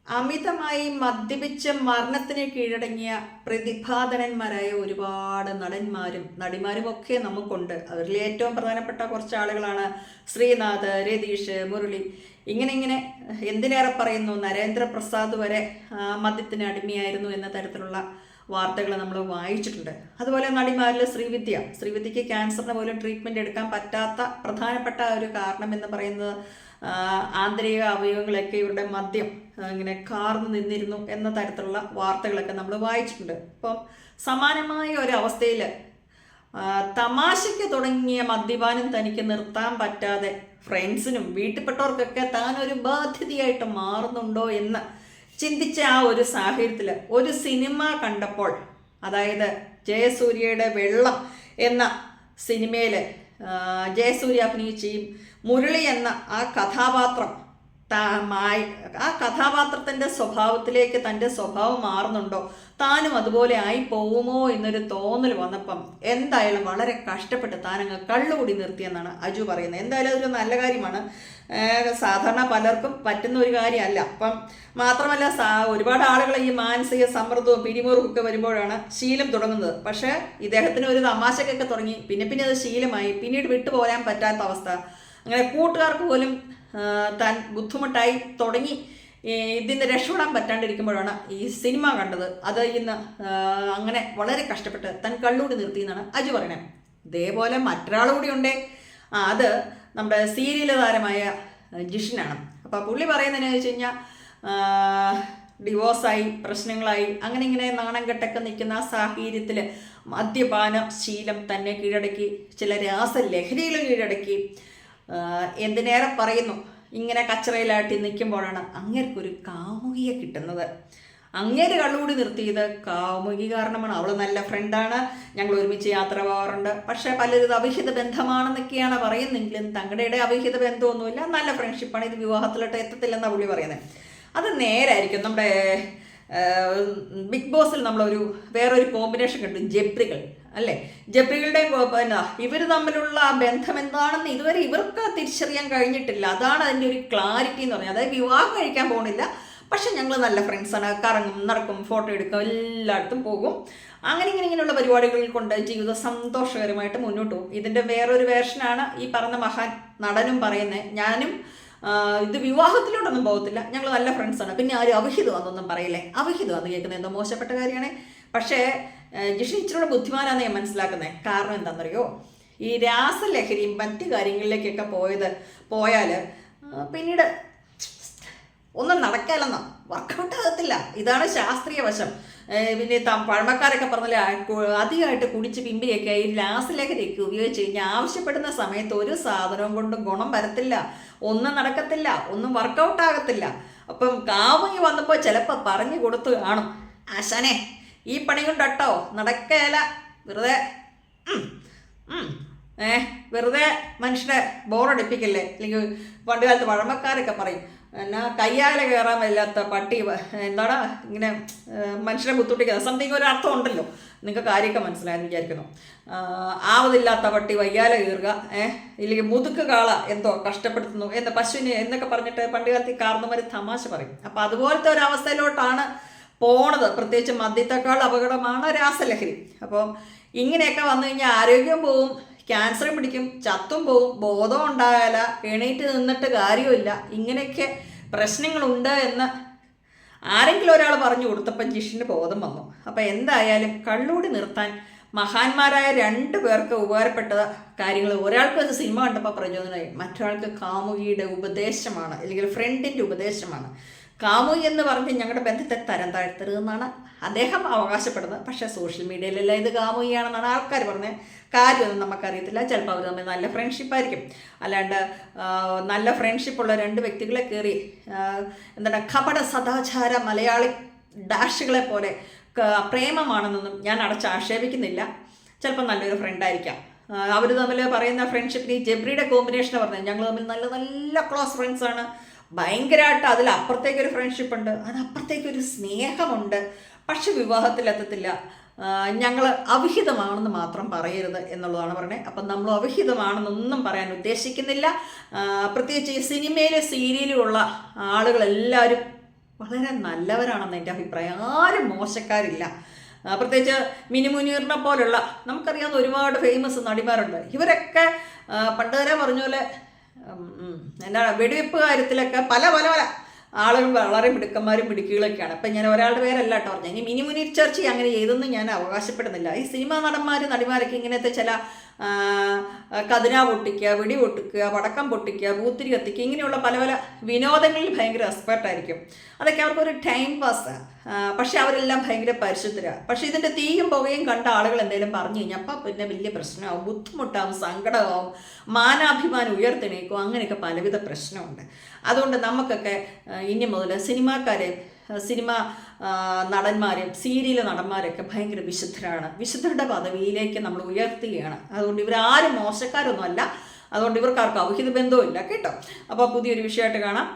അമിതമായി മദ്യപിച്ച് മരണത്തിന് കീഴടങ്ങിയ പ്രതിഭാധനന്മാരായ ഒരുപാട് നടന്മാരും നടിമാരും ഒക്കെ നമുക്കുണ്ട്. അവരിൽ ഏറ്റവും പ്രധാനപ്പെട്ട കുറച്ച് ആളുകളാണ് ശ്രീനാഥ്, രതീഷ്, മുരളി. ഇങ്ങനെ എന്തിനേറെ പറയുന്നു, നരേന്ദ്രപ്രസാദ് വരെ മദ്യത്തിന് അടിമയായിരുന്നു എന്ന തരത്തിലുള്ള വാർത്തകൾ നമ്മൾ വായിച്ചിട്ടുണ്ട്. അതുപോലെ നടിമാരിൽ ശ്രീവിദ്യയ്ക്ക് ക്യാൻസറിന് പോലും ട്രീറ്റ്മെൻറ്റ് എടുക്കാൻ പറ്റാത്ത പ്രധാനപ്പെട്ട ഒരു കാരണം എന്ന് പറയുന്നത് ആന്തരിക അവയവങ്ങളൊക്കെ ഇവരുടെ മദ്യം ഇങ്ങനെ കാർന്നു നിന്നിരുന്നു എന്ന തരത്തിലുള്ള വാർത്തകളൊക്കെ നമ്മൾ വായിച്ചിട്ടുണ്ട്. അപ്പം സമാനമായ ഒരു അവസ്ഥയിൽ തമാശയ്ക്ക് തുടങ്ങിയ മദ്യപാനം തനിക്ക് നിർത്താൻ പറ്റാതെ ഫ്രണ്ട്സിനും വീട്ടിൽപ്പെട്ടവർക്കൊക്കെ താൻ ഒരു ബാധ്യതയായിട്ട് മാറുന്നുണ്ടോ എന്ന് ചിന്തിച്ച ആ ഒരു സാഹചര്യത്തിൽ ഒരു സിനിമ കണ്ടപ്പോൾ, അതായത് ജയസൂര്യയുടെ വെള്ളം എന്ന സിനിമയിൽ ജയസൂര്യ അഭിനയിക്കുകയും മുരളി എന്ന ആ കഥാപാത്രം ആ കഥാപാത്രത്തിൻ്റെ സ്വഭാവത്തിലേക്ക് തൻ്റെ സ്വഭാവം മാറുന്നുണ്ടോ, താനും അതുപോലെ ആയി പോകുമോ എന്നൊരു തോന്നൽ വന്നപ്പം എന്തായാലും വളരെ കഷ്ടപ്പെട്ട് താനങ്ങ് കള്ളുകൂടി നിർത്തിയെന്നാണ് അജു പറയുന്നത്. എന്തായാലും അതൊരു നല്ല കാര്യമാണ്. സാധാരണ പലർക്കും പറ്റുന്ന ഒരു കാര്യമല്ല. അപ്പം മാത്രമല്ല, ഒരുപാട് ആളുകൾ ഈ മാനസിക സമ്മർദ്ദവും പിരിമുറുക്കും ഒക്കെ വരുമ്പോഴാണ് ശീലം തുടങ്ങുന്നത്. പക്ഷേ ഇദ്ദേഹത്തിന് ഒരു തമാശക്കൊക്കെ തുടങ്ങി, പിന്നെ അത് ശീലമായി, പിന്നീട് വിട്ടുപോരാൻ പറ്റാത്ത അവസ്ഥ. അങ്ങനെ കൂട്ടുകാർക്ക് പോലും താൻ ബുദ്ധിമുട്ടായി തുടങ്ങി ഇതിന് രക്ഷപ്പെടാൻ പറ്റാണ്ടിരിക്കുമ്പോഴാണ് ഈ സിനിമ കണ്ടത്. അത് ഇന്ന് അങ്ങനെ വളരെ കഷ്ടപ്പെട്ട് താൻ കള്ളൂടി നിർത്തി എന്നാണ് അജു പറയണത്. ഇതേപോലെ മറ്റൊരാൾ കൂടി ഉണ്ടേ, അത് നമ്മുടെ സീരിയൽ താരമായ ജിഷിനാണ്. അപ്പോൾ പുള്ളി പറയുന്നതെന്ന് വെച്ച് കഴിഞ്ഞാൽ ഡിവോഴ്സായി, പ്രശ്നങ്ങളായി, ഇങ്ങനെ നാണം കെട്ടൊക്കെ നിൽക്കുന്ന ആ സാഹചര്യത്തിൽ മദ്യപാന ശീലം തന്നെ കീഴടക്കി, ചില രാസലഹരിയിലും കീഴടക്കി. എന്തിനേറെ പറയുന്നു, ഇങ്ങനെ കച്ചറയിലാട്ടി നിൽക്കുമ്പോഴാണ് അങ്ങേർക്കൊരു കാമുകിയെ കിട്ടുന്നത്. അങ്ങേര് കള്ളുകൂടി നിർത്തിയത് കാമുകി കാരണമാണ്. അവൾ നല്ല ഫ്രണ്ടാണ്, ഞങ്ങൾ ഒരുമിച്ച് യാത്ര പോകാറുണ്ട്. പക്ഷേ പലരും ഇത് അവിഹിത ബന്ധമാണെന്നൊക്കെയാണ് പറയുന്നെങ്കിലും തങ്ങളുടെ അവിഹിത ബന്ധമൊന്നുമില്ല, നല്ല ഫ്രണ്ട്ഷിപ്പാണ്, ഇത് വിവാഹത്തിലോട്ട് എത്തത്തില്ലെന്നാണ് പുള്ളി പറയുന്നത്. അത് നേരായിരിക്കും. നമ്മുടെ ബിഗ് ബോസിൽ നമ്മളൊരു വേറൊരു കോമ്പിനേഷൻ കണ്ടു, ജബ്രികൾ അല്ലേ. ജബ്രികളുടെയും ഇവർ തമ്മിലുള്ള ബന്ധം എന്താണെന്ന് ഇതുവരെ ഇവർക്ക് തിരിച്ചറിയാൻ കഴിഞ്ഞിട്ടില്ല. അതാണ് അതിൻ്റെ ഒരു ക്ലാരിറ്റി എന്ന് പറഞ്ഞാൽ. അതായത് വിവാഹം കഴിക്കാൻ പോകുന്നില്ല, പക്ഷെ ഞങ്ങൾ നല്ല ഫ്രണ്ട്സാണ്, കറങ്ങും, നടക്കും, ഫോട്ടോ എടുക്കും, എല്ലായിടത്തും പോകും. ഇങ്ങനെയുള്ള പരിപാടികൾ കൊണ്ട് ജീവിതം സന്തോഷകരമായിട്ട് മുന്നോട്ട് പോകും. ഇതിൻ്റെ വേറൊരു വേർഷനാണ് ഈ പറഞ്ഞ മഹാൻ നടനും പറയുന്നത്. ഞാനും ഇത് വിവാഹത്തിലോട്ടൊന്നും പോകത്തില്ല, ഞങ്ങൾ നല്ല ഫ്രണ്ട്സാണ്, പിന്നെ ആരും അവിഹിതമാണെന്നൊന്നും പറയില്ലേ. അവിഹിതമാണെന്ന് കേൾക്കുന്നത് എന്തോ മോശപ്പെട്ട കാര്യമാണ്. പക്ഷേ ജിഷൻ ഇച്ചിരൂടെ ബുദ്ധിമാനാണ് ഞാൻ മനസ്സിലാക്കുന്നത്. കാരണം എന്താണെന്നറിയോ, ഈ രാസലഹരിയും മറ്റ് കാര്യങ്ങളിലേക്കൊക്കെ പോയാൽ പിന്നീട് ഒന്നും നടക്കാലെന്നോ, വർക്കൗട്ട് ആകത്തില്ല. ഇതാണ് ശാസ്ത്രീയ വശം. പിന്നെ പഴമക്കാരൊക്കെ പറഞ്ഞാൽ അധികമായിട്ട് കുടിച്ച് പിമ്പിയൊക്കെ ഈ രാസലഹരിയൊക്കെ ഉപയോഗിച്ച് കഴിഞ്ഞാൽ ആവശ്യപ്പെടുന്ന സമയത്ത് ഒരു സാധനവും കൊണ്ടും ഗുണം വരത്തില്ല, ഒന്നും നടക്കത്തില്ല, ഒന്നും വർക്കൗട്ട് ആകത്തില്ല. അപ്പം കാമുകി വന്നപ്പോൾ ചിലപ്പോൾ പറഞ്ഞു കൊടുത്തു കാണും, ആശാനെ ഈ പണി കൊണ്ടോ നടക്കേല, വെറുതെ മനുഷ്യനെ ബോറടിപ്പിക്കല്ലേ. അല്ലെങ്കിൽ പണ്ട് കാലത്ത് പഴമക്കാരൊക്കെ പറയും, എന്നാ കയ്യാല കയറാൻ വല്ലാത്ത പട്ടി എന്താണ് ഇങ്ങനെ മനുഷ്യനെ ബുദ്ധിമുട്ടിക്കുക, സംതിങ് ഒരു അർത്ഥം ഉണ്ടല്ലോ. നിങ്ങൾക്ക് കാര്യമൊക്കെ മനസ്സിലായെന്ന് വിചാരിക്കുന്നു. ആവതില്ലാത്ത പട്ടി വയ്യാല കീറുക, ഇല്ലെങ്കിൽ മുതുക്ക് കാള എന്തോ കഷ്ടപ്പെടുത്തുന്നു എന്ന് പശുവിനെ എന്നൊക്കെ പറഞ്ഞിട്ട് പണ്ട് കാലത്ത് കാർന്നവർ തമാശ പറയും. അപ്പം അതുപോലത്തെ ഒരു അവസ്ഥയിലോട്ടാണ് പോണത്. പ്രത്യേകിച്ച് മദ്യത്തെക്കാൾ അപകടമാണ് രാസലഹരി. അപ്പം ഇങ്ങനെയൊക്കെ വന്നു കഴിഞ്ഞാൽ ആരോഗ്യം പോവും, ക്യാൻസറും പിടിക്കും, ചത്തും പോവും, ബോധം ഉണ്ടായാല, എണീറ്റ് നിന്നിട്ട് കാര്യമില്ല. ഇങ്ങനെയൊക്കെ പ്രശ്നങ്ങളുണ്ട് എന്ന് ആരെങ്കിലും ഒരാൾ പറഞ്ഞു കൊടുത്തപ്പം ജിഷിന് ബോധം വന്നു. അപ്പം എന്തായാലും കള്ളൂടി നിർത്താൻ മഹാന്മാരായ 2 പേർക്ക് ഉപകാരപ്പെട്ട കാര്യങ്ങൾ, ഒരാൾക്ക് അത് സിനിമ കണ്ടപ്പോൾ പ്രചോദനമായി, മറ്റൊരാൾക്ക് കാമുകിയുടെ ഉപദേശമാണ്, അല്ലെങ്കിൽ ഫ്രണ്ടിൻ്റെ ഉപദേശമാണ്. കാമുകി എന്ന് പറഞ്ഞ് ഞങ്ങളുടെ ബന്ധത്തെ തരം താഴ്ത്തരുതെന്നാണ് അദ്ദേഹം അവകാശപ്പെടുന്നത്. പക്ഷേ സോഷ്യൽ മീഡിയയിലെല്ലാം ഇത് കാമുകിയാണെന്നാണ് ആൾക്കാർ പറഞ്ഞത്. കാര്യമൊന്നും നമുക്കറിയത്തില്ല. ചിലപ്പോൾ അവർ തമ്മിൽ നല്ല ഫ്രണ്ട്ഷിപ്പായിരിക്കും. അല്ലാണ്ട് നല്ല ഫ്രണ്ട്ഷിപ്പുള്ള 2 വ്യക്തികളെ കയറി എന്താണ് കപട സദാചാര മലയാളി ഡാഷുകളെ പോലെ പ്രേമമാണെന്നൊന്നും ഞാൻ ആക്ഷേപിക്കുന്നില്ല. ചിലപ്പോൾ നല്ലൊരു ഫ്രണ്ടായിരിക്കാം. അവർ തമ്മിൽ പറയുന്ന ഫ്രണ്ട്ഷിപ്പിന് ഈ ജബ്രിയുടെ കോമ്പിനേഷൻ പറഞ്ഞത്, ഞങ്ങൾ തമ്മിൽ നല്ല നല്ല ക്ലോസ് ഫ്രണ്ട്സാണ്, ഭയങ്കരമായിട്ട് അതിലപ്പുറത്തേക്കൊരു ഫ്രണ്ട്ഷിപ്പ് ഉണ്ട്, അതിനപ്പുറത്തേക്കൊരു സ്നേഹമുണ്ട്, പക്ഷെ വിവാഹത്തിലെത്തത്തില്ല, ഞങ്ങൾ അവിഹിതമാണെന്ന് മാത്രം പറയരുത് എന്നുള്ളതാണ് പറയുന്നത്. അപ്പം നമ്മൾ അവിഹിതമാണെന്നൊന്നും പറയാൻ ഉദ്ദേശിക്കുന്നില്ല. പ്രത്യേകിച്ച് ഈ സിനിമയിലെ സീരിയലിലുള്ള ആളുകളെല്ലാവരും വളരെ നല്ലവരാണെന്ന് എൻ്റെ അഭിപ്രായം. ആരും മോശക്കാരില്ല. പ്രത്യേകിച്ച് മിനി മുനീറിനെ പോലുള്ള നമുക്കറിയാവുന്ന ഒരുപാട് ഫേമസ് നടിമാരുണ്ട്. ഇവരൊക്കെ പണ്ട് തന്നെ പറഞ്ഞ പോലെ എന്താ വെടിവെപ്പ് കാര്യത്തിലൊക്കെ പല പല പല ആളുകൾ വളരെ മിടുക്കന്മാരും മിടുക്കികളൊക്കെയാണ്. അപ്പം ഞാൻ ഒരാളുടെ പേരല്ല കേട്ടോ പറഞ്ഞത്. ഇനി മിനി മുനീർ ചർച്ച അങ്ങനെ ചെയ്തൊന്നും ഞാൻ അവകാശപ്പെടുന്നില്ല. ഈ സിനിമാ നടിമാരൊക്കെ ഇങ്ങനത്തെ ചില കതിന പൊട്ടിക്കുക, വെടി പൊട്ടിക്കുക, പടക്കം പൊട്ടിക്കുക, പൂത്തിരി കത്തിക്കുക, ഇങ്ങനെയുള്ള പല പല വിനോദങ്ങളിൽ ഭയങ്കര എക്സ്പെർട്ടായിരിക്കും. അതൊക്കെ അവർക്കൊരു ടൈം പാസ്. പക്ഷെ അവരെല്ലാം ഭയങ്കര പരിശുദ്ധരാണ്. പക്ഷെ ഇതിൻ്റെ തീയും പുകയും കണ്ട ആളുകൾ എന്തെങ്കിലും പറഞ്ഞു കഴിഞ്ഞാൽ അപ്പം പിന്നെ വലിയ പ്രശ്നമാവും, ബുദ്ധിമുട്ടാവും, സങ്കടമാവും, മാനാഭിമാനം ഉയർത്തെണീക്കും, അങ്ങനെയൊക്കെ പലവിധ പ്രശ്നമുണ്ട്. അതുകൊണ്ട് നമുക്കൊക്കെ ഇനി മുതൽ സിനിമ നടന്മാരും സീരിയൽ നടന്മാരൊക്കെ ഭയങ്കര വിശുദ്ധരാണ്. വിശുദ്ധരുടെ പദവിയിലേക്ക് നമ്മൾ ഉയർത്തുകയാണ്. അതുകൊണ്ട് ഇവരാരും മോശക്കാരൊന്നുമല്ല. അതുകൊണ്ട് ഇവർക്കാർക്കും അവിഹിത ബന്ധവും ഇല്ല കേട്ടോ. അപ്പോൾ പുതിയൊരു വിഷയമായിട്ട് കാണാം.